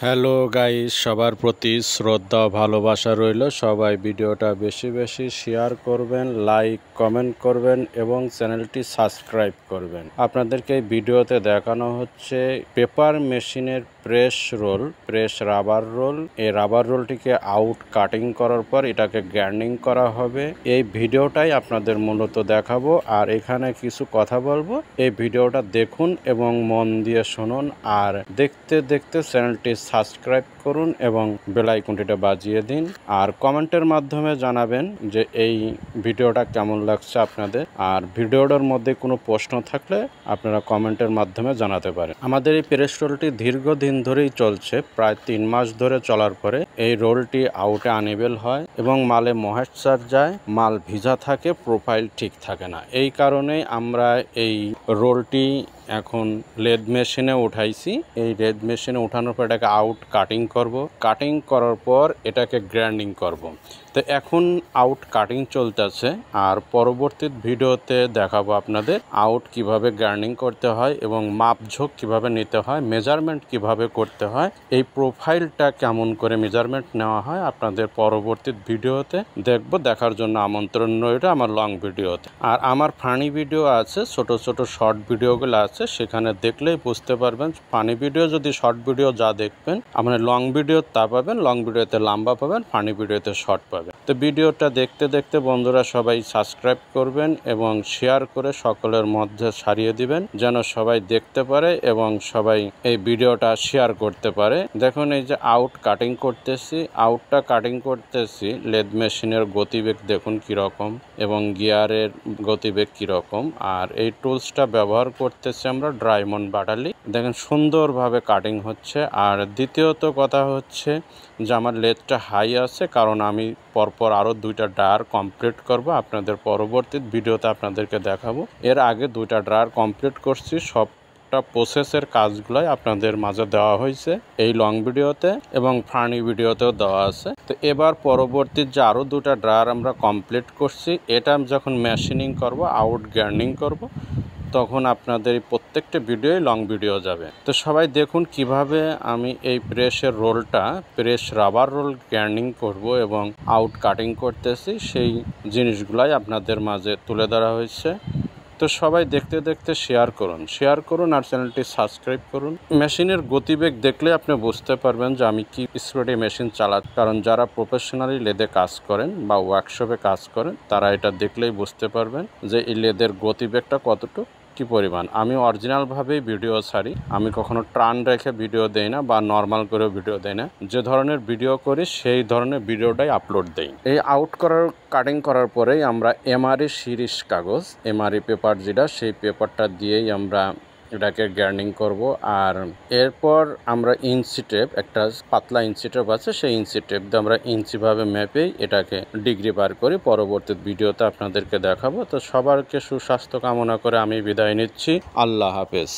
Hello guys, সবার প্রতি শ্রদ্ধা ভালোবাসা রইল। সবাই ভিডিওটা বেশি বেশি শেয়ার করবেন, লাইক কমেন্ট করবেন এবং চ্যানেলটি সাবস্ক্রাইব করবেন। আপনাদেরকে এই ভিডিওতে দেখানো হচ্ছে পেপার মেশিনের প্রেস রাবার রোল। এই রাবার রোলটিকে আউট কাটিং করার পর এটাকে গ্রাইন্ডিং করা হবে। এই ভিডিওটাই আপনাদের মূলত দেখাবো আর এখানে কিছু কথা বলবো। এই ভিডিওটা দেখুন এবং মন দিয়ে শুনুন, আর দেখতে দেখতে চ্যানেলটি সাবস্ক্রাইব করুন এবং বেল আইকনটিটা বাজিয়ে দিন। আর কমেন্টের মাধ্যমে জানাবেন যে এই ভিডিওটা কেমন লাগছে আপনাদের। আর ভিডিওটার মধ্যে কোনো প্রশ্ন থাকলে আপনারা কমেন্টের মাধ্যমে জানাতে পারেন। আমাদের এই প্রেস রোলটি দীর্ঘদিন ধরেই চলছে, প্রায় 3 মাস ধরে চলার পরে এই রোলটি আউটে আনএবেল হয় এবং মালে ময়েশ্চার যায়, মাল ভিজা থাকে, প্রোফাইল ঠিক থাকে না। এই কারণেই আমরা এই রোলটি এখন লেদ মেশিনে উঠাইছি। এই লেদ মেশিনে উঠানোর পর এটাকে আউট কাটিং করব। কাটিং করার পর এটাকে গ্রাইন্ডিং করব। তো এখন আউট কাটিং চলতেছে, আর পরবর্তী ভিডিওতে দেখাবো আপনাদের আউট কিভাবে গ্রাইন্ডিং করতে হয় এবং মাপঝোঁক কিভাবে নিতে হয়, মেজারমেন্ট কিভাবে করতে হয়, এই প্রোফাইলটা কেমন করে মেজারমেন্ট নেওয়া হয় আপনাদের পরবর্তী ভিডিওতে দেখব। দেখার জন্য আমন্ত্রণ রইল আমার লং ভিডিওতে। আর আমার ফানি ভিডিও আছে, ছোট ছোট শর্ট ভিডিওগুলো আছে, সেখানে দেখলেই বুঝতে পারবেন। ফানি ভিডিও যদি শর্ট ভিডিও যা দেখবেন, আপনার লং ভিডিও তা পাবেন, লং ভিডিওতে লম্বা পাবেন, ফানি ভিডিওতে শর্ট পাবেন। তো ভিডিওটা দেখতে দেখতে বন্ধুরা সবাই সাবস্ক্রাইব করবেন এবং শেয়ার করে সকলের মধ্যে ছড়িয়ে দিবেন, যেন সবাই দেখতে পারে এবং সবাই এই ভিডিওটা শেয়ার করতে পারে। দেখুন এই যে আউট কাটিং করতেছি, আউটটা কাটিং করতেছি, লেদ মেশিনের গতিবেগ দেখুন কীরকম এবং গিয়ারের গতিবেগ কীরকম। আর এই টুলসটা ব্যবহার করতেছি আমরা ডায়মন্ড বাটালি। দেখেন সুন্দরভাবে কাটিং হচ্ছে। আর দ্বিতীয়ত কথা হচ্ছে যে আমার লেদটা হাই আছে, কারণ আমি পরপর আরও 2টা ড্রায়ার কমপ্লিট করব। আপনাদের পরবর্তী ভিডিওতে আপনাদেরকে দেখাবো। এর আগে 2টা ড্রায়ার কমপ্লিট করছি, সবটা প্রসেসের কাজগুলাই আপনাদের মাঝে দেওয়া হয়েছে এই লং ভিডিওতে এবং ফানি ভিডিওতেও দেওয়া আছে। তো এবার পরবর্তী যে আরও 2টা ড্রায়ার আমরা কমপ্লিট করছি, এটা যখন মেশিনিং করব, আউট গ্রাইন্ডিং করব, তখন আপনাদের এই প্রত্যেকটা ভিডিওই লং ভিডিও যাবে। তো সবাই দেখুন কিভাবে আমি এই প্রেসের রোলটা, প্রেস রাবার রোল গ্রাইন্ডিং করব এবং আউট কাটিং করতেছি, সেই জিনিসগুলাই আপনাদের মাঝে তুলে ধরা হয়েছে। তো সবাই দেখতে দেখতে শেয়ার করুন আর চ্যানেলটি সাবস্ক্রাইব করুন। মেশিনের গতিবেগ দেখলে আপনি বুঝতে পারবেন যে আমি কি স্পিডে মেশিন চালাচ্ছি, কারণ যারা প্রফেশনালি লেদে কাজ করেন বা ওয়ার্কশপে কাজ করেন তারা এটা দেখলেই বুঝতে পারবেন যে এই লেদের গতিবেগটা কতটুকু কি পরিমাণ। আমি অরিজিনালভাবেই ভিডিও ছাড়ি, আমি কখনো টার্ন রেখে ভিডিও দেই না বা নর্মাল করেও ভিডিও দেই না। যে ধরনের ভিডিও করি সেই ধরনের ভিডিওটাই আপলোড দেই। এই আউট করার কাটিং করার পরেই আমরা এমআরই সিরিজ কাগজ, এমআরই পেপার যেটা, সেই পেপারটা দিয়েই আমরা এটাকে গ্রাইন্ডিং করব। আর এরপর আমরা ইঞ্চি টেপ, একটা পাতলা ইঞ্চি টেপ আছে, সেই ইঞ্চি টেপ দিয়ে আমরা ইঞ্চিভাবে মেপেই এটাকে ডিগ্রি বার করি। পরবর্তী ভিডিওতে আপনাদেরকে দেখাবো। তো সবারকে সুস্বাস্থ্য কামনা করে আমি বিদায় নিচ্ছি। আল্লাহ হাফেজ।